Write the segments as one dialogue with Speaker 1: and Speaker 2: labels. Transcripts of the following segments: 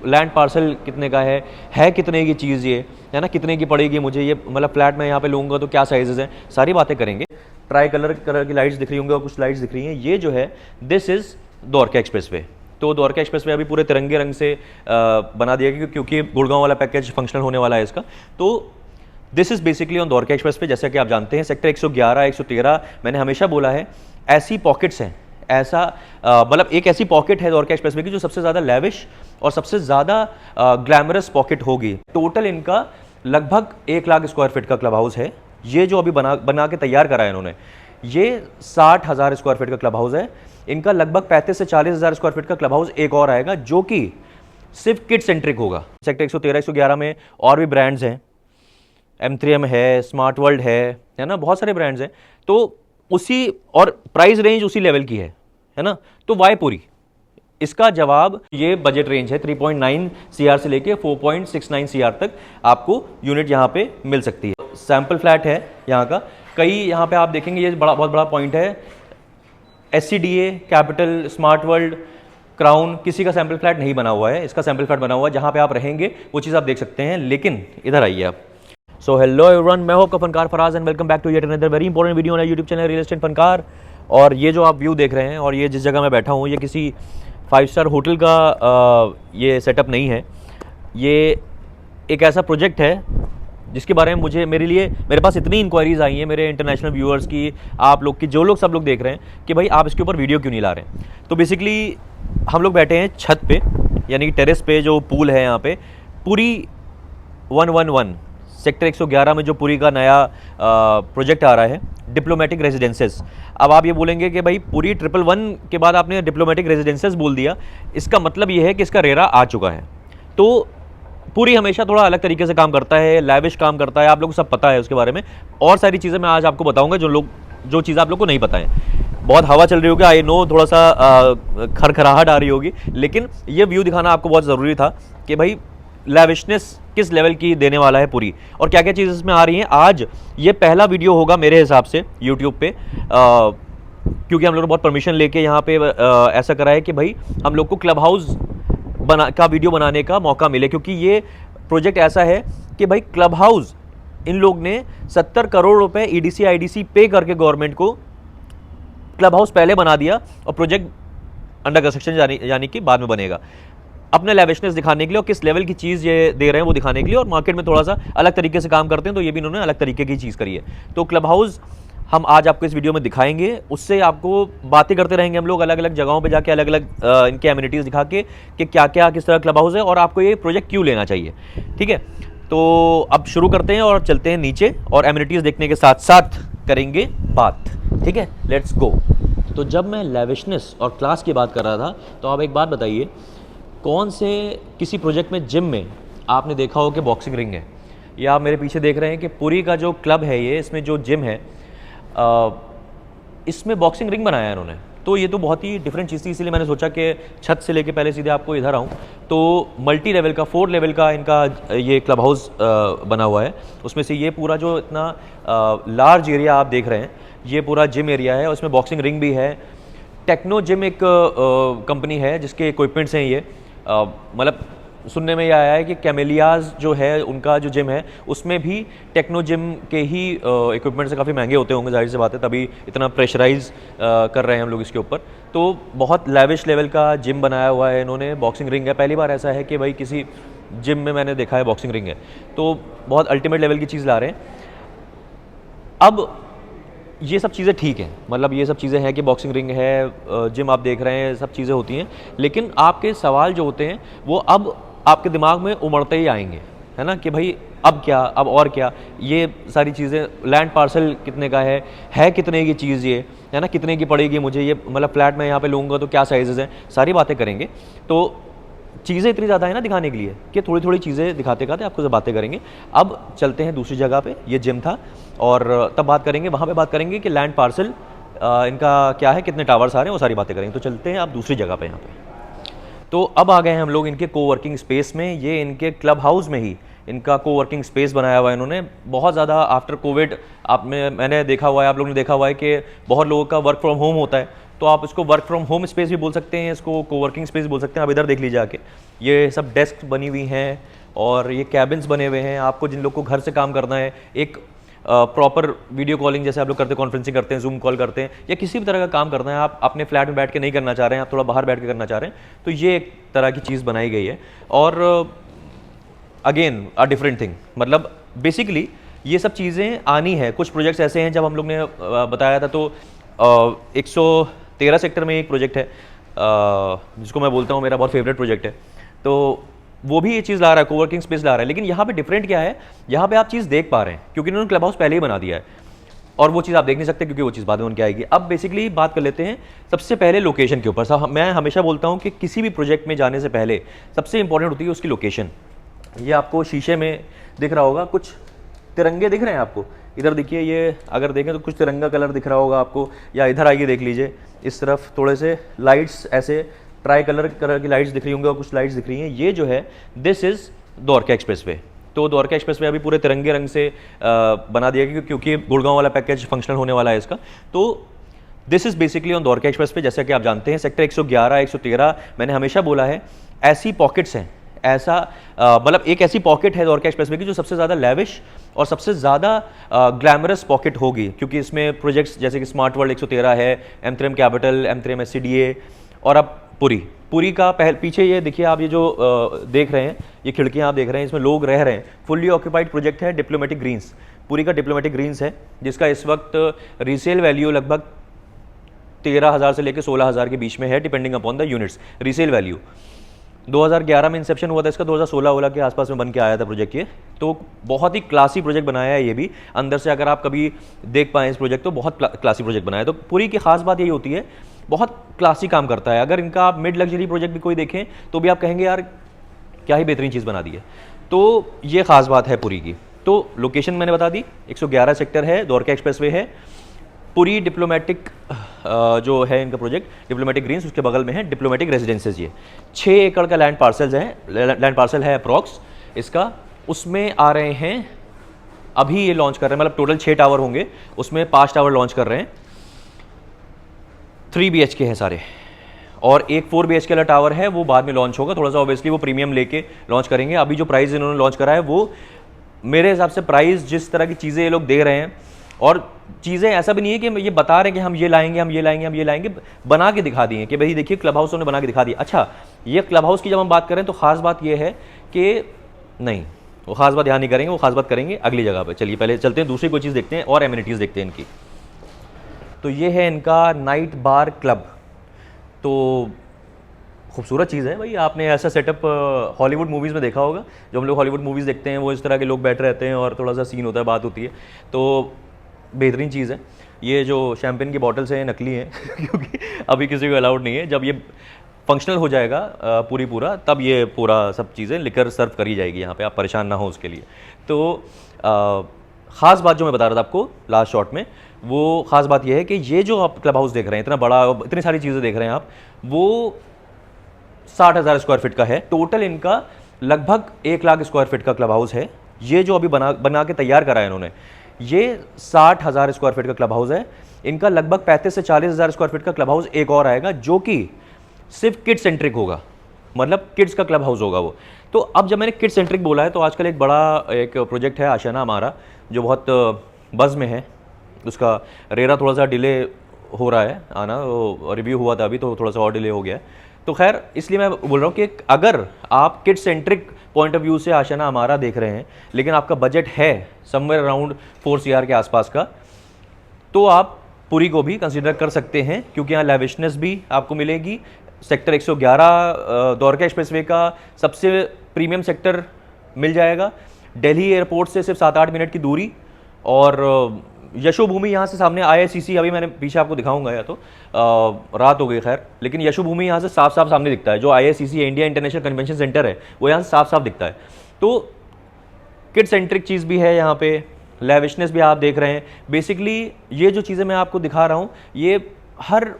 Speaker 1: Land parcel कितने का है कितने की चीज़ ये है ना, कितने की पड़ेगी मुझे ये, मतलब फ्लैट में यहाँ पे लूँगा तो क्या साइजेस हैं, सारी बातें करेंगे। ट्राई कलर की लाइट्स दिख रही होंगी और कुछ लाइट्स दिख रही हैं। ये जो है this is Dwarka express way. तो द्वारका एक्सप्रेस वे अभी पूरे तिरंगे रंग से बना दिया गया क्योंकि गुड़गांव वाला पैकेज फंक्शनल होने वाला है इसका। तो this is basically on Dwarka express way. जैसा कि आप जानते हैं सेक्टर 111 113 मैंने हमेशा बोला है ऐसी पॉकेट्स हैं, ऐसा मतलब एक ऐसी पॉकेट है द्वारका एक्सप्रेस वे की जो सबसे ज़्यादा लेविश और सबसे ज़्यादा ग्लैमरस पॉकेट होगी। टोटल इनका लगभग 1 लाख स्क्वायर फीट का क्लब हाउस है। ये जो अभी बना के तैयार करा है इन्होंने, ये 60,000 स्क्वायर फीट का क्लब हाउस है। इनका लगभग 35 से 40,000 स्क्वायर फीट का क्लब हाउस एक और आएगा जो कि सिर्फ किड सेंट्रिक होगा। सेक्टर 113 111 में और भी ब्रांड्स हैं, M3M है, स्मार्ट वर्ल्ड है ना, बहुत सारे ब्रांड्स हैं। तो उसी और प्राइस रेंज उसी लेवल की है ना। तो वाई पूरी, इसका जवाब ये बजट रेंज है 3.9 CR से लेके 4.69 CR तक आपको यूनिट यहाँ पे मिल सकती है। सैंपल फ्लैट है यहाँ का। कई यहाँ पे आप देखेंगे ये बहुत बड़ा पॉइंट है, SCDA, capital, smart world, crown, किसी का सैंपल फ्लैट नहीं बना हुआ है। इसका सैंपल फ्लैट बना हुआ है, जहाँ पे आप रहेंगे वो चीज़ आप देख सकते हैं। लेकिन इधर आइए आप। सो हेलो एवरीवन, मैं हूं आपका Funkaar Faraz and welcome back to yet another very important video on YouTube channel real estate Funkaar. और ये जो आप व्यू देख रहे हैं और ये जिस जगह मैं बैठा हूँ, ये किसी 5 स्टार होटल का ये सेटअप नहीं है। ये एक ऐसा प्रोजेक्ट है जिसके बारे में मेरे पास इतनी इंक्वायरीज आई हैं मेरे इंटरनेशनल व्यूअर्स की, आप लोग की, सब लोग देख रहे हैं कि भाई आप इसके ऊपर वीडियो क्यों नहीं ला रहे हैं। तो बेसिकली हम लोग बैठे हैं छत पे, यानी कि टेरेस पे जो पूल है यहाँ पे, पूरी 111 सेक्टर 111 में जो पूरी का नया प्रोजेक्ट आ रहा है, डिप्लोमेटिक रेजिडेंसेस। अब आप ये बोलेंगे कि भाई पूरी 111 के बाद आपने डिप्लोमेटिक रेजिडेंसेस बोल दिया, इसका मतलब ये है कि इसका रेरा आ चुका है। तो पूरी हमेशा थोड़ा अलग तरीके से काम करता है, लैविश काम करता है, आप लोगों को सब पता है उसके बारे में। और सारी चीज़ें मैं आज आपको बताऊंगा जो चीज़ आप लोग को नहीं पता है। बहुत हवा चल रही होगी, आई नो, थोड़ा सा खरखराहट आ रही होगी, लेकिन ये व्यू दिखाना आपको बहुत ज़रूरी था कि भाई लैविशनेस किस लेवल की देने वाला है पूरी, और क्या क्या चीज़ इसमें आ रही हैं। आज ये पहला वीडियो होगा मेरे हिसाब से यूट्यूब पे, क्योंकि हम लोगों ने बहुत परमिशन लेके यहाँ पे ऐसा करा है कि भाई हम लोग को क्लब हाउस का वीडियो बनाने का मौका मिले, क्योंकि ये प्रोजेक्ट ऐसा है कि भाई क्लब हाउस इन लोग ने 70 करोड़ रुपए EDC IDC पे करके गवर्नमेंट को क्लब हाउस पहले बना दिया, और प्रोजेक्ट अंडर कंस्ट्रक्शन यानी कि बाद में बनेगा, अपने लैविशनेस दिखाने के लिए और किस लेवल की चीज़ ये दे रहे हैं वो दिखाने के लिए। और मार्केट में थोड़ा सा अलग तरीके से काम करते हैं, तो ये भी इन्होंने अलग तरीके की चीज़ करी है। तो क्लब हाउस हम आज आपको इस वीडियो में दिखाएंगे, उससे आपको बातें करते रहेंगे हम लोग, अलग अलग जगहों पे जाके अलग अलग इनके एमिनिटीज़ दिखा के कि क्या क्या किस तरह क्लब हाउस है और आपको ये प्रोजेक्ट क्यों लेना चाहिए। ठीक है, तो अब शुरू करते हैं और चलते हैं नीचे, और एमिनिटीज़ देखने के साथ साथ करेंगे बात। ठीक है, लेट्स गो। तो जब मैं लैविशनेस और क्लास की बात कर रहा था, तो आप एक बात बताइए, कौन से किसी प्रोजेक्ट में जिम में आपने देखा हो कि बॉक्सिंग रिंग है, या आप मेरे पीछे देख रहे हैं कि पूरी का जो क्लब है ये, इसमें जो जिम है इसमें बॉक्सिंग रिंग बनाया है इन्होंने। तो ये तो बहुत ही डिफरेंट चीज़ थी, इसीलिए मैंने सोचा कि छत से लेके पहले सीधे आपको इधर आऊँ। तो मल्टी लेवल का 4 लेवल का इनका ये क्लब हाउस बना हुआ है। उसमें से ये पूरा जो इतना लार्ज एरिया आप देख रहे हैं, ये पूरा जिम एरिया है, उसमें बॉक्सिंग रिंग भी है। टेक्नो जिम एक कंपनी है जिसके इक्विपमेंट्स हैं ये, मतलब सुनने में ये आया है कि कैमेलियाज जो है उनका जो जिम है, उसमें भी टेक्नो जिम के ही इक्विपमेंट से काफ़ी महंगे होते होंगे, जाहिर सी बात है, तभी इतना प्रेशराइज कर रहे हैं हम लोग इसके ऊपर। तो बहुत लेविश लेवल का जिम बनाया हुआ है इन्होंने। बॉक्सिंग रिंग है, पहली बार ऐसा है कि भाई किसी जिम में मैंने देखा है बॉक्सिंग रिंग है, तो बहुत अल्टीमेट लेवल की चीज़ ला रहे हैं। अब ये सब चीज़ें ठीक हैं, मतलब ये सब चीज़ें हैं कि बॉक्सिंग रिंग है, जिम आप देख रहे हैं, सब चीज़ें होती हैं, लेकिन आपके सवाल जो होते हैं वो अब आपके दिमाग में उमड़ते ही आएंगे, है ना, कि भाई अब क्या, अब और क्या, ये सारी चीज़ें, लैंड पार्सल कितने का है कितने की चीज़ ये, है ना, कितने की पड़ेगी मुझे ये, मतलब फ्लैट में यहाँ पे लूँगा तो क्या साइजेज़ हैं, सारी बातें करेंगे। तो चीज़ें इतनी ज़्यादा है ना दिखाने के लिए कि थोड़ी थोड़ी चीज़ें दिखाते आपको से बातें करेंगे। अब चलते हैं दूसरी जगह पे, ये जिम था, और तब बात करेंगे, वहाँ पे बात करेंगे कि लैंड पार्सल इनका क्या है, कितने टावर्स आ रहे हैं, वो सारी बातें करेंगे। तो चलते हैं अब दूसरी जगह पे यहाँ पे। तो अब आ गए हैं हम लोग इनके कोवर्किंग स्पेस में। ये इनके क्लब हाउस में ही इनका कोवर्किंग स्पेस बनाया हुआ है इन्होंने। बहुत ज़्यादा आफ्टर कोविड मैंने देखा हुआ है, आप लोगों ने देखा हुआ है कि बहुत लोगों का वर्क फ्रॉम होम होता है, तो आप इसको वर्क फ्रॉम होम स्पेस भी बोल सकते हैं, इसको कोवर्किंग स्पेस बोल सकते हैं। आप इधर देख लीजिए आके, ये सब डेस्क बनी हुई हैं और ये कैबिन्स बने हुए हैं। आपको जिन लोग को घर से काम करना है, एक प्रॉपर वीडियो कॉलिंग जैसे आप लोग करते हैं, कॉन्फ्रेंसिंग करते हैं, जूम कॉल करते हैं, या किसी भी तरह का काम करना है, आप अपने फ्लैट में बैठ के नहीं करना चाह रहे हैं, आप थोड़ा बाहर बैठ के करना चाह रहे हैं, तो ये एक तरह की चीज़ बनाई गई है। और अगेन अ डिफरेंट थिंग, मतलब बेसिकली ये सब चीज़ें आनी है। कुछ प्रोजेक्ट्स ऐसे हैं, जब हम लोग ने बताया था तो 113 सेक्टर में एक प्रोजेक्ट है जिसको मैं बोलता हूँ मेरा बहुत फेवरेट प्रोजेक्ट है, तो वो भी ये चीज़ ला रहा है, कोवर्किंग स्पेस ला रहा है। लेकिन यहाँ पे डिफरेंट क्या है, यहाँ पे आप चीज़ देख पा रहे हैं क्योंकि इन्होंने क्लब हाउस पहले ही बना दिया है, और वो चीज़ आप देख नहीं सकते क्योंकि वो चीज़ बाद में उनकी आएगी। अब बेसिकली बात कर लेते हैं सबसे पहले लोकेशन के ऊपर। मैं हमेशा बोलता हूँ कि किसी भी प्रोजेक्ट में जाने से पहले सबसे इंपॉर्टेंट होती है उसकी लोकेशन। ये आपको शीशे में दिख रहा होगा, कुछ तिरंगे दिख रहे हैं आपको, इधर देखिए, ये अगर देखें तो कुछ तिरंगा कलर दिख रहा होगा आपको, या इधर आइए देख लीजिए, इस तरफ थोड़े से लाइट्स ऐसे ट्राई कलर की लाइट्स दिख रही होंगी और कुछ लाइट्स दिख रही हैं। ये जो है this is Dwarka express way. तो द्वारका एक्सप्रेस वे अभी पूरे तिरंगे रंग से बना दिया गया क्योंकि गुड़गांव वाला पैकेज फंक्शनल होने वाला है इसका। तो this is basically on Dwarka express way. जैसा कि आप जानते हैं सेक्टर 111, 113 मैंने हमेशा बोला है, ऐसी पॉकेट्स हैं, ऐसा मतलब एक ऐसी पॉकेट है द्वारका एक्सप्रेस वे की जो सबसे ज़्यादा लेविश और सबसे ज़्यादा ग्लैमरस पॉकेट होगी, क्योंकि इसमें प्रोजेक्ट्स जैसे कि स्मार्ट वर्ल्ड 113 है, M3M कैपिटल, M3M SCDA, और अब पुरी का पीछे ये देखिए आप, ये जो देख रहे हैं, ये खिड़कियाँ आप देख रहे हैं, इसमें लोग रह रहे हैं। फुल्ली ऑक्यूपाइड प्रोजेक्ट है डिप्लोमेटिक ग्रीन्स, पुरी का डिप्लोमेटिक ग्रीन्स है, जिसका इस वक्त रीसेल वैल्यू लगभग 13,000 से लेकर 16,000 के बीच में है, depending upon the units resale value. 2011 में इंसेप्शन हुआ था इसका, 2016 के आसपास में बन के आया था प्रोजेक्ट ये। तो बहुत ही क्लासी प्रोजेक्ट बनाया है ये भी, अंदर से अगर आप कभी देख पाएँ इस प्रोजेक्ट तो बहुत क्लासी प्रोजेक्ट बनाया है। तो पूरी की खास बात यही होती है, बहुत क्लासी काम करता है। अगर इनका आप मिड लग्जरी प्रोजेक्ट भी कोई देखें तो भी आप कहेंगे यार क्या ही बेहतरीन चीज़ बना दी है। तो ये खास बात है पुरी की। तो लोकेशन मैंने बता दी, 111 सेक्टर है, द्वारका एक्सप्रेस वे है, पुरी डिप्लोमेटिक जो है इनका प्रोजेक्ट डिप्लोमेटिक ग्रीन्स, उसके बगल में है डिप्लोमेटिक रेजिडेंसेज। ये 6 एकड़ का लैंड पार्सल है अप्रॉक्स इसका। उसमें आ रहे हैं अभी ये लॉन्च कर रहे हैं, मतलब टोटल 6 टावर होंगे, उसमें 5 टावर लॉन्च कर रहे हैं। 3 BHK हैं सारे, और एक 4 BHK वाला टावर है, वो बाद में लॉन्च होगा। थोड़ा सा ऑब्वियसली वो प्रीमियम लेके लॉन्च करेंगे। अभी जो प्राइस इन्होंने लॉन्च करा है वो मेरे हिसाब से प्राइस जिस तरह की चीज़ें ये लोग दे रहे हैं, और चीज़ें ऐसा भी नहीं है कि ये बता रहे हैं कि हम ये लाएंगे, हम ये लाएंगे, हम ये लाएंगे, बना के दिखा दिए कि भाई देखिए क्लब हाउस उन्होंने बना के दिखा दिया। अच्छा, ये क्लब हाउस की जब हम बात करें तो खास बात ये है कि नहीं, वो खास बात यहाँ नहीं करेंगे, वो खास बात करेंगे अगली जगह पर। चलिए पहले चलते हैं, दूसरी कोई चीज़ देखते हैं और एमिनिटीज़ देखते हैं इनकी। तो ये है इनका नाइट बार क्लब। तो खूबसूरत चीज़ है भाई, आपने ऐसा सेटअप हॉलीवुड मूवीज़ में देखा होगा। जो हम लोग हॉलीवुड मूवीज़ देखते हैं वो इस तरह के लोग बैठे रहते हैं और थोड़ा सा सीन होता है, बात होती है, तो बेहतरीन चीज़ है। ये जो शैम्पेन की बॉटल्स हैं नकली हैं क्योंकि अभी किसी को अलाउड नहीं है। जब ये फंक्शनल हो जाएगा पूरा, तब ये पूरा सब चीज़ें लिकर सर्व करी जाएगी यहाँ पे, आप परेशान ना हो उसके लिए। तो ख़ास बात जो मैं बता रहा था आपको लास्ट शॉट में, वो ख़ास बात ये है कि ये जो आप क्लब हाउस देख रहे हैं, इतना बड़ा, इतनी सारी चीज़ें देख रहे हैं आप, वो 60,000 स्क्वायर फीट का है। टोटल इनका लगभग 1 लाख स्क्वायर फीट का क्लब हाउस है। ये जो अभी बना के तैयार करा है इन्होंने, ये 60,000 स्क्वायर फीट का क्लब हाउस है। इनका लगभग 35 से 40,000 स्क्वायर फीट का क्लब हाउस एक और आएगा, जो कि सिर्फ किड सेंट्रिक होगा, मतलब किड्स का क्लब हाउस होगा वो। तो अब जब मैंने किड सेंट्रिक बोला है, तो आजकल एक बड़ा एक प्रोजेक्ट है आशियाना हमारा, जो बहुत बज़ में है। उसका रेरा थोड़ा सा डिले हो रहा है आना, रिव्यू हुआ था अभी, तो थोड़ा सा और डिले हो गया है। तो खैर इसलिए मैं बोल रहा हूँ कि अगर आप kid centric point of view से आशियाना हमारा देख रहे हैं, लेकिन आपका बजट है समवेयर अराउंड 4 CR के आसपास का, तो आप पुरी को भी कंसीडर कर सकते हैं, क्योंकि यहाँ लेविशनेस भी आपको मिलेगी। सेक्टर 111 द्वारका एक्सप्रेसवे का सबसे प्रीमियम सेक्टर मिल जाएगा। दिल्ली एयरपोर्ट से सिर्फ 7-8 मिनट की दूरी, और यशोभूमि यहाँ से सामने IICC, अभी मैंने पीछे आपको दिखाऊंगा, या तो रात हो गई खैर, लेकिन यशोभूमि यहाँ से साफ साफ सामने दिखता है। जो IICC India international convention centre है, वो यहाँ से साफ साफ दिखता है। तो किड सेंट्रिक चीज़ भी है यहाँ पे, लेविशनेस भी आप देख रहे हैं। बेसिकली ये जो चीज़ें मैं आपको दिखा रहा हूँ, ये हर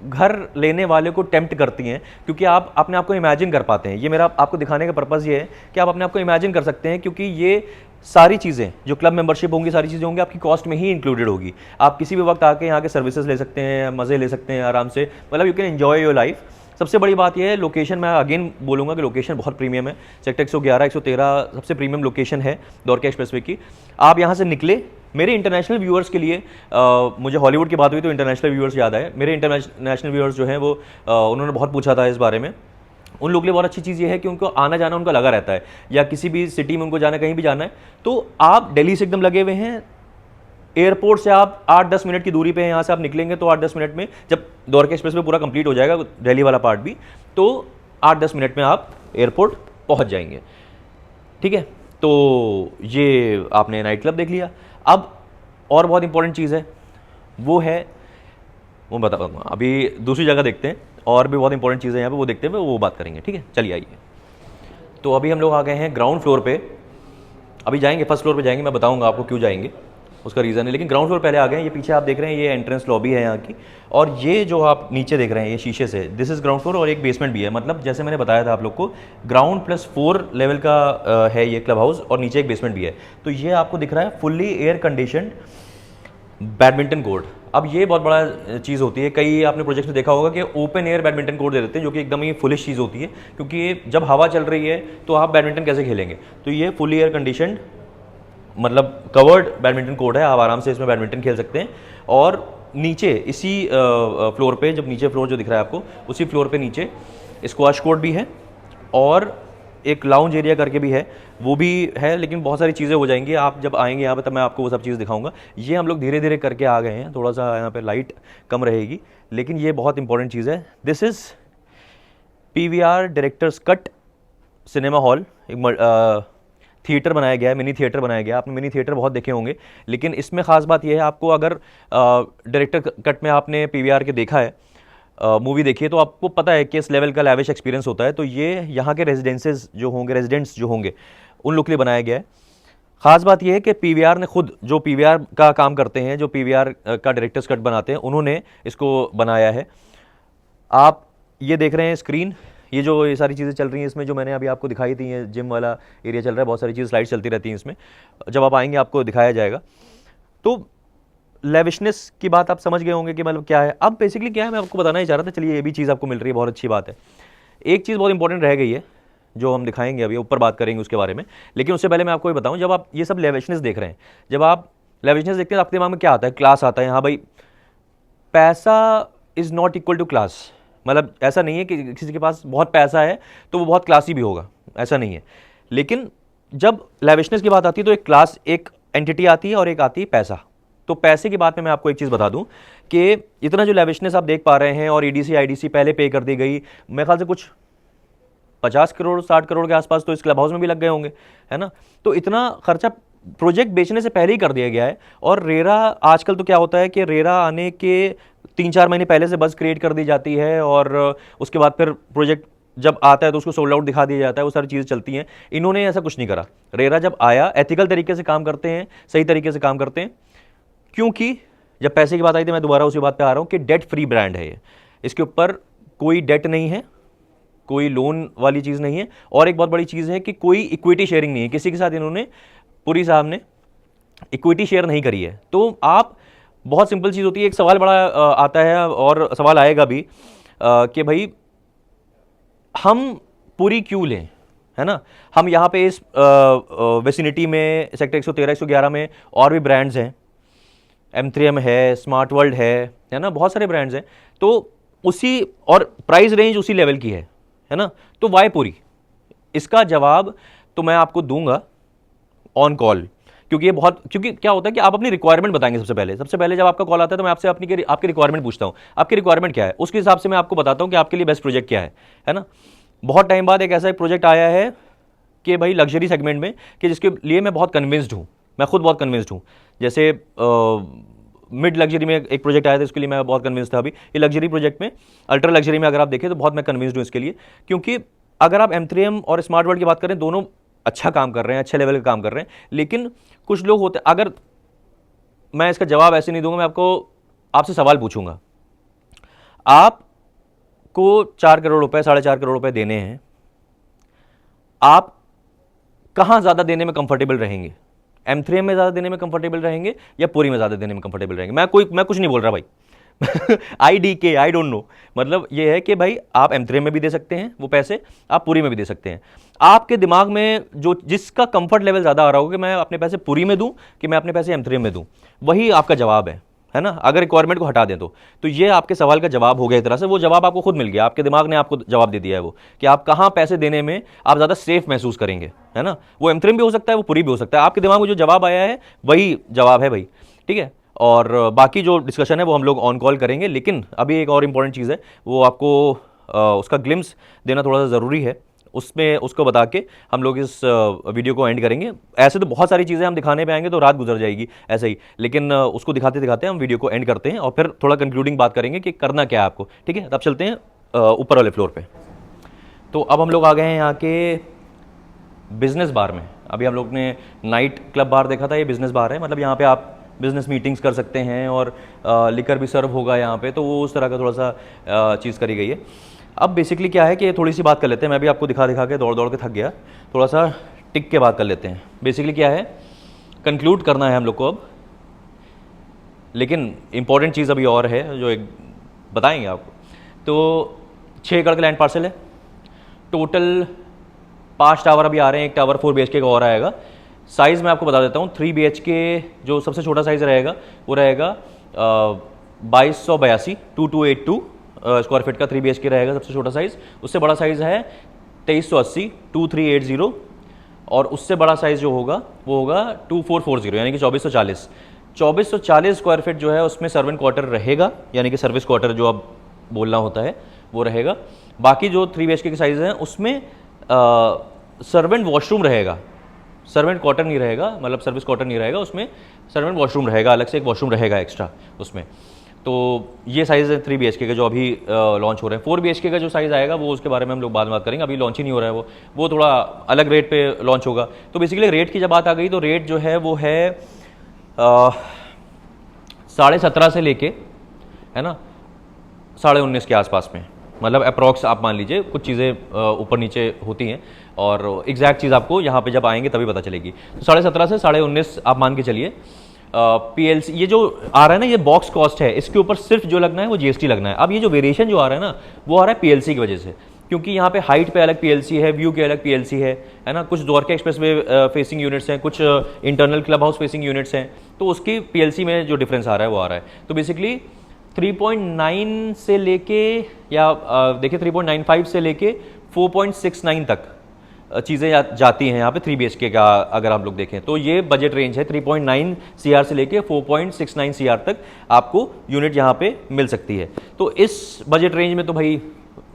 Speaker 1: घर लेने वाले को टेम्प्ट करती हैं, क्योंकि आप अपने आप को इमेजिन कर पाते हैं। ये मेरा आपको दिखाने का पर्पज़ ये है कि आप अपने आप को इमेजिन कर सकते हैं, क्योंकि ये सारी चीज़ें जो क्लब मेंबरशिप होंगी, सारी चीज़ें होंगी आपकी कॉस्ट में ही इंक्लूडेड होगी। आप किसी भी वक्त आके यहाँ के सर्विसेज ले सकते हैं, मज़े ले सकते हैं आराम से, मतलब you can enjoy your life. सबसे बड़ी बात यह है लोकेशन, मैं अगेन बोलूँगा कि लोकेशन बहुत प्रीमियम है। सेक्टर 111 113 सबसे प्रीमियम लोकेशन है द्वारका एक्सप्रेसवे की। आप यहाँ से निकले, मेरे इंटरनेशनल व्यूअर्स के लिए मुझे हॉलीवुड की बात हुई तो इंटरनेशनल व्यूअर्स याद आए। मेरे इंटरनेशनल व्यूअर्स जो हैं वो उन्होंने बहुत पूछा था इस बारे में। उन लोगों के लिए बहुत अच्छी चीज़ ये है कि उनको आना जाना उनका लगा रहता है, या किसी भी सिटी में उनको जाना, कहीं भी जाना है तो आप दिल्ली से एकदम लगे हुए हैं, एयरपोर्ट से आप 8-10 मिनट की दूरी पे हैं, यहाँ से आप निकलेंगे तो 8-10 मिनट में, जब द्वारका एक्सप्रेस में पूरा कंप्लीट हो जाएगा दिल्ली वाला पार्ट भी, तो 8-10 मिनट में आप एयरपोर्ट पहुँच जाएंगे। ठीक है, तो ये आपने नाइट क्लब देख लिया। अब और बहुत इंपॉर्टेंट चीज़ है, वो बता पाऊँगा, अभी दूसरी जगह देखते हैं, और भी बहुत इंपॉर्टेंट चीज़ें यहाँ पे वो देखते हुए वो बात करेंगे। ठीक है, चलिए आइए। तो अभी हम लोग आ गए हैं ग्राउंड फ्लोर पे, अभी जाएंगे फर्स्ट फ्लोर पे जाएंगे, मैं बताऊंगा आपको क्यों जाएंगे, उसका रीज़न है, लेकिन ग्राउंड फ्लोर पहले आ गए हैं। ये पीछे आप देख रहे हैं ये एंट्रेंस लॉबी है यहाँ की, और ये जो आप नीचे देख रहे हैं ये शीशे से, दिस इज़ ग्राउंड फ्लोर, और एक बेसमेंट भी है। मतलब जैसे मैंने बताया था आप लोग को, ग्राउंड +4 लेवल का है ये क्लब हाउस, और नीचे एक बेसमेंट भी है। तो ये आपको दिख रहा है fully air conditioned badminton court. अब ये बहुत बड़ा चीज़ होती है, कई आपने प्रोजेक्ट में देखा होगा कि ओपन एयर बैडमिंटन कोर्ट दे देते हैं, जो कि एकदम ही फुलिश चीज़ होती है, क्योंकि जब हवा चल रही है तो आप बैडमिंटन कैसे खेलेंगे। तो ये फुली एयर कंडीशनड मतलब कवर्ड बैडमिंटन कोर्ट है, आप आराम से इसमें बैडमिंटन खेल सकते हैं। और नीचे इसी फ्लोर पे, जब नीचे फ्लोर जो दिख रहा है आपको, उसी फ्लोर पे नीचे स्क्वाश कोर्ट भी है, और एक लाउंज एरिया करके भी है, वो भी है। लेकिन बहुत सारी चीज़ें हो जाएंगी, आप जब आएंगे यहाँ पे तब मैं आपको वो सब चीज़ दिखाऊंगा। ये हम लोग धीरे धीरे करके आ गए हैं, थोड़ा सा यहाँ पे लाइट कम रहेगी, लेकिन ये बहुत इंपॉर्टेंट चीज़ है। This is PVR directors cut cinema hall, एक थिएटर बनाया गया है, मिनी थिएटर बनाया गया है। आपने मिनी थिएटर बहुत देखे होंगे, लेकिन इसमें ख़ास बात यह है, आपको अगर डायरेक्टर कट में आपने PVR के देखा है, मूवी देखिए, तो आपको पता है कि इस लेवल का लैविश एक्सपीरियंस होता है। तो ये यहाँ के रेजिडेंट्स जो होंगे उन लोग के लिए बनाया गया है। ख़ास बात यह है कि PVR ने खुद, जो PVR का काम करते हैं, जो PVR का डायरेक्टर्स कट बनाते हैं, उन्होंने इसको बनाया है। आप ये देख रहे हैं स्क्रीन, ये सारी चीज़ें चल रही हैं इसमें, जो मैंने अभी आपको दिखाई थी, है जिम वाला एरिया चल रहा है, बहुत सारी चीज़ें स्लाइड्स चलती रहती हैं इसमें, जब आप आएंगे आपको दिखाया जाएगा। तो लेविशनेस की बात आप समझ गए होंगे कि मतलब क्या है। अब बेसिकली क्या है, मैं आपको बताना ही चाह रहा था, चलिए ये भी चीज़ आपको मिल रही है, बहुत अच्छी बात है। एक चीज़ बहुत इंपॉर्टेंट रह गई है, जो हम दिखाएंगे अभी, ऊपर बात करेंगे उसके बारे में, लेकिन उससे पहले मैं आपको ये बताऊं, जब आप ये सब लेविशनेस देख रहे हैं, जब आप लेविशनेस देखते हैं, आपके दिमाग में क्या आता है? क्लास आता है। हाँ भाई, पैसा is not equal to class. मतलब ऐसा नहीं है कि किसी के पास बहुत पैसा है तो वो बहुत क्लासी भी होगा, ऐसा नहीं है। लेकिन जब लेविशनेस की बात आती है तो एक क्लास, एक एंटिटी आती है, और एक आती है पैसा। तो पैसे की बात में मैं आपको एक चीज़ बता दूं कि इतना जो लेविशनेस आप देख पा रहे हैं, और EDC IDC पहले पे कर दी गई, मेरे ख्याल से कुछ 50 करोड़ 60 करोड़ के आसपास तो इस क्लब हाउस में भी लग गए होंगे, है ना। तो इतना खर्चा प्रोजेक्ट बेचने से पहले ही कर दिया गया है। और रेरा, आजकल तो क्या होता है कि रेरा आने के 3-4 महीने पहले से बस क्रिएट कर दी जाती है, और उसके बाद फिर प्रोजेक्ट जब आता है तो उसको सोल्ड आउट दिखा दिया जाता है, वो सारी चीज़ें चलती हैं। इन्होंने ऐसा कुछ नहीं करा। रेरा जब आया, एथिकल तरीके से काम करते हैं, सही तरीके से काम करते हैं, क्योंकि जब पैसे की बात आई थी, मैं दोबारा उसी बात पे आ रहा हूँ कि डेट फ्री ब्रांड है ये, इसके ऊपर कोई डेट नहीं है, कोई लोन वाली चीज़ नहीं है, और एक बहुत बड़ी चीज़ है कि कोई इक्विटी शेयरिंग नहीं है, किसी के साथ इन्होंने, पुरी साहब ने इक्विटी शेयर नहीं करी है। तो आप, बहुत सिंपल चीज़ होती है। एक सवाल बड़ा आता है, और सवाल आएगा भी कि भाई हम पूरी क्यों लें, है ना। हम यहाँ पे इस वेसिनिटी में, सेक्टर 113 111 में और भी ब्रांड्स हैं, M3M है, स्मार्ट वर्ल्ड है ना, बहुत सारे ब्रांड्स हैं। तो उसी, और प्राइस रेंज उसी लेवल की है ना। तो वाई पूरी, इसका जवाब तो मैं आपको दूंगा ऑन कॉल, क्योंकि क्या होता है कि आप अपनी रिक्वायरमेंट बताएंगे। सबसे पहले जब आपका कॉल आता है तो मैं आपसे आपकी रिक्वायरमेंट पूछता हूँ, आपकी रिक्वायरमेंट क्या है, उसके हिसाब से मैं आपको बताता हूँ कि आपके लिए बेस्ट प्रोजेक्ट क्या है ना। बहुत टाइम बाद एक ऐसा एक प्रोजेक्ट आया है कि भाई लग्जरी सेगमेंट में, कि जिसके लिए मैं बहुत कन्विंस्ड हूँ, मैं खुद बहुत कन्विंस्ड हूँ। जैसे मिड लग्जरी में एक प्रोजेक्ट आया था, इसके लिए मैं बहुत कन्विंस था। अभी ये लग्जरी प्रोजेक्ट में, अल्ट्रा लग्जरी में अगर आप देखें तो बहुत मैं कन्विंस्ड हूँ इसके लिए, क्योंकि अगर आप M3M और स्मार्ट वर्ल्ड की बात करें, दोनों अच्छा काम कर रहे हैं, अच्छे लेवल का काम कर रहे हैं। लेकिन कुछ लोग होते, अगर मैं इसका जवाब ऐसे नहीं दूंगा, मैं आपसे सवाल पूछूंगा, आपको 4 करोड़ रुपए, 4.5 करोड़ रुपए देने हैं, आप कहां ज्यादा देने में कंफर्टेबल रहेंगे? M3M में ज़्यादा देने में कंफर्टेबल रहेंगे या पुरी में ज़्यादा देने में कंफर्टेबल रहेंगे। मैं कुछ नहीं बोल रहा भाई IDK आई डोंट नो, मतलब ये है कि भाई आप M3M में भी दे सकते हैं वो पैसे, आप पुरी में भी दे सकते हैं। आपके दिमाग में जो जिसका कंफर्ट लेवल ज़्यादा आ रहा होगा कि मैं अपने पैसे पुरी में दूं कि मैं अपने पैसे M3M में दूं, वही आपका जवाब है ना। अगर रिक्वायरमेंट को हटा दें तो ये आपके सवाल का जवाब हो गया एक तरह से, वो जवाब आपको खुद मिल गया, आपके दिमाग ने आपको जवाब दे दिया है वो, कि आप कहाँ पैसे देने में आप ज़्यादा सेफ महसूस करेंगे, है ना। वो M3M भी हो सकता है, वो पूरी भी हो सकता है, आपके दिमाग में जो जवाब आया है वही जवाब है भाई, ठीक है। और बाकी जो डिस्कशन है वो हम लोग ऑन कॉल करेंगे, लेकिन अभी एक और इम्पॉर्टेंट चीज़ है, वो आपको उसका ग्लिम्स देना थोड़ा सा ज़रूरी है, उसमें उसको बता के हम लोग इस वीडियो को एंड करेंगे। ऐसे तो बहुत सारी चीज़ें हम दिखाने पे आएंगे तो रात गुजर जाएगी ऐसे ही, लेकिन उसको दिखाते दिखाते हम वीडियो को एंड करते हैं और फिर थोड़ा कंक्लूडिंग बात करेंगे कि करना क्या है आपको, ठीक है। तब चलते हैं ऊपर वाले फ्लोर पे। तो अब हम लोग आ गए हैं यहाँ के बिजनेस बार में। अभी हम लोग ने नाइट क्लब बार देखा था, ये बिजनेस बार है, मतलब यहाँ पे आप बिजनेस मीटिंग्स कर सकते हैं और लिकर भी सर्व होगा यहाँ पे, तो वो उस तरह का थोड़ा सा चीज़ करी गई है। अब बेसिकली क्या है कि थोड़ी सी बात कर लेते हैं, मैं भी आपको दिखा दिखा के दौड़ दौड़ के थक गया, थोड़ा सा टिक के बात कर लेते हैं। बेसिकली क्या है, कंक्लूड करना है हम लोग को अब, लेकिन इंपॉर्टेंट चीज़ अभी और है जो एक बताएंगे आपको। तो 6 एकड़ का लैंड पार्सल है, टोटल 5 टावर अभी आ रहे हैं, एक टावर 4 BHK का और आएगा। साइज़ मैं आपको बता देता हूँ, 3 BHK जो सबसे छोटा साइज़ रहेगा वो रहेगा 2282 2282 स्क्वायर फीट का 3 BHK रहेगा सबसे छोटा साइज़। उससे बड़ा साइज़ है 2380 2380, और उससे बड़ा साइज़ जो होगा वो होगा 2440 यानी कि 2440 स्क्वायर फीट जो है उसमें सर्वेंट क्वार्टर रहेगा, यानी कि सर्विस क्वार्टर जो अब बोलना होता है वो रहेगा। बाकी जो 3 BHK के साइज़ हैं उसमें सर्वेंट वॉशरूम रहेगा, सर्वेंट क्वार्टर नहीं रहेगा, मतलब सर्विस क्वार्टर नहीं रहेगा, उसमें सर्वेंट वॉशरूम रहेगा, अलग से एक वॉशरूम रहेगा एक्स्ट्रा उसमें। तो ये साइज़ है 3 BHK के जो अभी लॉन्च हो रहे हैं। 4 BHK का जो साइज़ आएगा वो उसके बारे में हम लोग बाद में बात करेंगे, अभी लॉन्च ही नहीं हो रहा है वो थोड़ा अलग रेट पे लॉन्च होगा। तो बेसिकली रेट की जब बात आ गई तो रेट जो है वो है 17.5 से लेके, है ना, 19.5 के आसपास में, मतलब अप्रॉक्स आप मान लीजिए, कुछ चीज़ें ऊपर नीचे होती हैं और एग्जैक्ट चीज़ आपको यहाँ पे जब आएंगे तभी पता चलेगी। तो 17.5 से 19.5 आप मान के चलिए। PLC ये जो आ रहा है ना, ये बॉक्स कॉस्ट है, इसके ऊपर सिर्फ जो लगना है वो GST लगना है। अब ये जो वेरिएशन जो आ रहा है ना वो आ रहा है PLC की वजह से, क्योंकि यहाँ पे हाइट पे अलग PLC है, व्यू के अलग PLC है ना, कुछ Dwarka express way facing units हैं, कुछ internal club house facing units हैं, तो उसकी PLC में जो डिफरेंस आ रहा है वो आ रहा है। तो बेसिकली 3.9 से लेके या देखिए 3.95 से लेके 4.69 तक चीज़ें जाती हैं यहाँ पे 3 BHK का। अगर आप लोग देखें तो ये बजट रेंज है, 3.9 CR से लेके 4.69 CR तक आपको यूनिट यहाँ पे मिल सकती है। तो इस बजट रेंज में तो भाई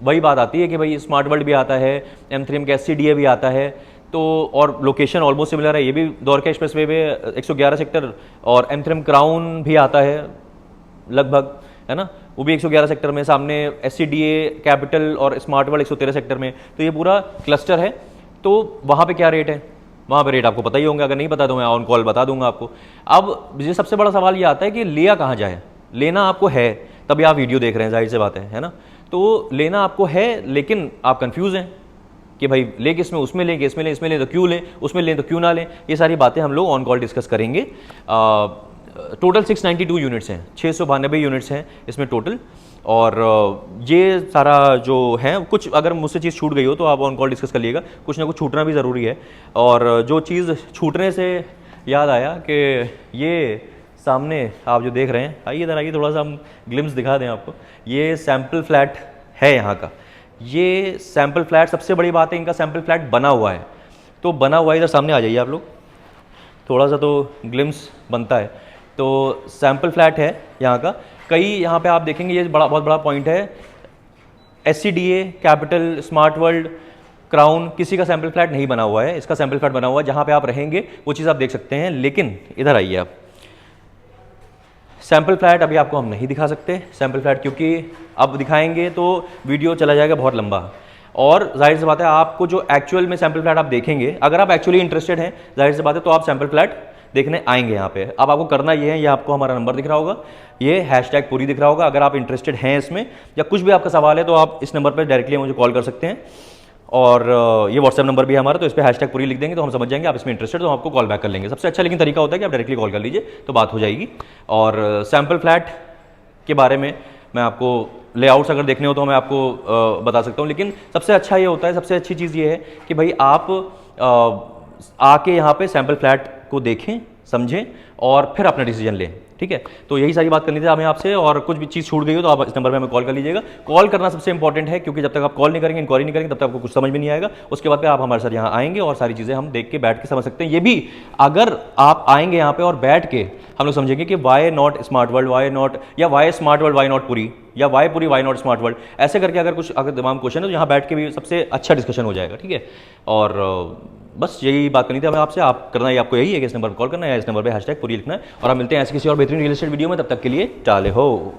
Speaker 1: वही बात आती है कि भाई स्मार्ट वर्ल्ड भी आता है, M3M का SCDA भी आता है, तो और लोकेशन ऑलमोस्ट सिमिलर है, ये भी द्वारका एक्सप्रेस वे पे 111 सेक्टर, और M3M क्राउन भी आता है लगभग, है ना, वो भी 111 सेक्टर में, सामने SCDA कैपिटल और स्मार्ट वर्ल्ड 113 सेक्टर में, तो ये पूरा क्लस्टर है। तो वहाँ पे क्या रेट है, वहाँ पे रेट आपको पता ही होंगे, अगर नहीं पता तो मैं ऑन कॉल बता दूंगा आपको। अब ये सबसे बड़ा सवाल ये आता है कि लिया कहाँ जाए। लेना आपको है तभी आप वीडियो देख रहे हैं, जाहिर सी बात है ना। तो लेना आपको है लेकिन आप कंफ्यूज हैं कि भाई ले किस में, उसमें लें, इसमें लें, इसमें लें तो क्यों लें, उसमें लें तो क्यों ना लें। ये सारी बातें हम लोग ऑन कॉल डिस्कस करेंगे। टोटल 692 यूनिट्स हैं, 692 यूनिट्स हैं इसमें टोटल, और ये सारा जो है, कुछ अगर मुझसे चीज़ छूट गई हो तो आप ऑन कॉल डिस्कस कर लीजिएगा, कुछ ना कुछ छूटना भी ज़रूरी है। और जो चीज़ छूटने से याद आया कि ये सामने आप जो देख रहे हैं, आइए इधर आइए, थोड़ा सा हम ग्लिम्स दिखा दें आपको। ये सैम्पल फ्लैट है यहाँ का, ये सैम्पल फ्लैट, सबसे बड़ी बात है इनका सैम्पल फ्लैट बना हुआ है। तो बना हुआ है, इधर सामने आ जाइए आप लोग, थोड़ा सा तो ग्लिम्स बनता है। तो सैम्पल फ्लैट है यहाँ का। कई यहाँ पे आप देखेंगे, ये बहुत बड़ा पॉइंट है, SCDA capital, smart world, crown, किसी का सैम्पल फ्लैट नहीं बना हुआ है, इसका सैम्पल फ्लैट बना हुआ है। जहाँ पे आप रहेंगे वो चीज़ आप देख सकते हैं, लेकिन इधर आइए आप, सैम्पल फ्लैट अभी आपको हम नहीं दिखा सकते सैम्पल फ्लैट, क्योंकि अब दिखाएंगे तो वीडियो चला जाएगा बहुत लंबा, और जाहिर सी बात है आपको जो एक्चुअल में सैम्पल फ्लैट आप देखेंगे, अगर आप एक्चुअली इंटरेस्टेड हैं, जाहिर सी बात है तो आप सैम्पल फ्लैट देखने आएंगे यहाँ पे। अब आपको करना ये है, ये आपको हमारा नंबर दिख रहा होगा, ये हैशटैग पूरी दिख रहा होगा। अगर आप इंटरेस्टेड हैं इसमें या कुछ भी आपका सवाल है तो आप इस नंबर पर डायरेक्टली मुझे कॉल कर सकते हैं। और ये व्हाट्सएप नंबर भी है हमारा, तो इस पर हैशटैग पूरी लिख देंगे तो हम समझ जाएंगे आप इसमें इंटरेस्टेड, तो हम आपको कॉल बैक कर लेंगे। सबसे अच्छा लेकिन तरीका होता है कि आप डायरेक्टली कॉल कर लीजिए तो बात हो जाएगी। और सैम्पल फ्लैट के बारे में मैं आपको लेआउट्स अगर देखने हो तो मैं आपको बता सकता हूँ, लेकिन सबसे अच्छा ये होता है, सबसे अच्छी चीज़ ये है कि भाई आप आके यहाँ पे सैम्पल फ्लैट को देखें, समझें और फिर अपना डिसीजन लें। ठीक है, तो यही सारी बात करनी थी हमें आपसे, और कुछ भी चीज़ छूट गई हो तो आप इस नंबर पे हमें कॉल कर लीजिएगा। कॉल करना सबसे इंपॉर्टेंट है, क्योंकि जब तक आप कॉल नहीं करेंगे, इंक्वायरी नहीं करेंगे, तब तक आपको कुछ समझ में नहीं आएगा। उसके बाद पे आप हमारे साथ यहाँ आएंगे और सारी चीज़ें हम देख के बैठ के समझ सकते हैं। ये भी अगर आप आएंगे यहाँ पे और बैठ के हम लोग समझेंगे कि why not smart world, why not, या why smart world why not पूरी, या वाई पूरी वाई नॉट स्मार्ट वर्ल्ड, ऐसे करके अगर कुछ अगर तमाम क्वेश्चन है तो यहाँ बैठ के भी सबसे अच्छा डिस्कशन हो जाएगा। ठीक है, और बस यही बात करनी थी हमें आपसे। आप करना ही आपको यही है कि इस नंबर पर कॉल करना है या इस नंबर पे हैशटैग पूरी लिखना है, और हम मिलते हैं ऐसे किसी और बेहतरीन रियल एस्टेट वीडियो में। तब तक के लिए टाले हो।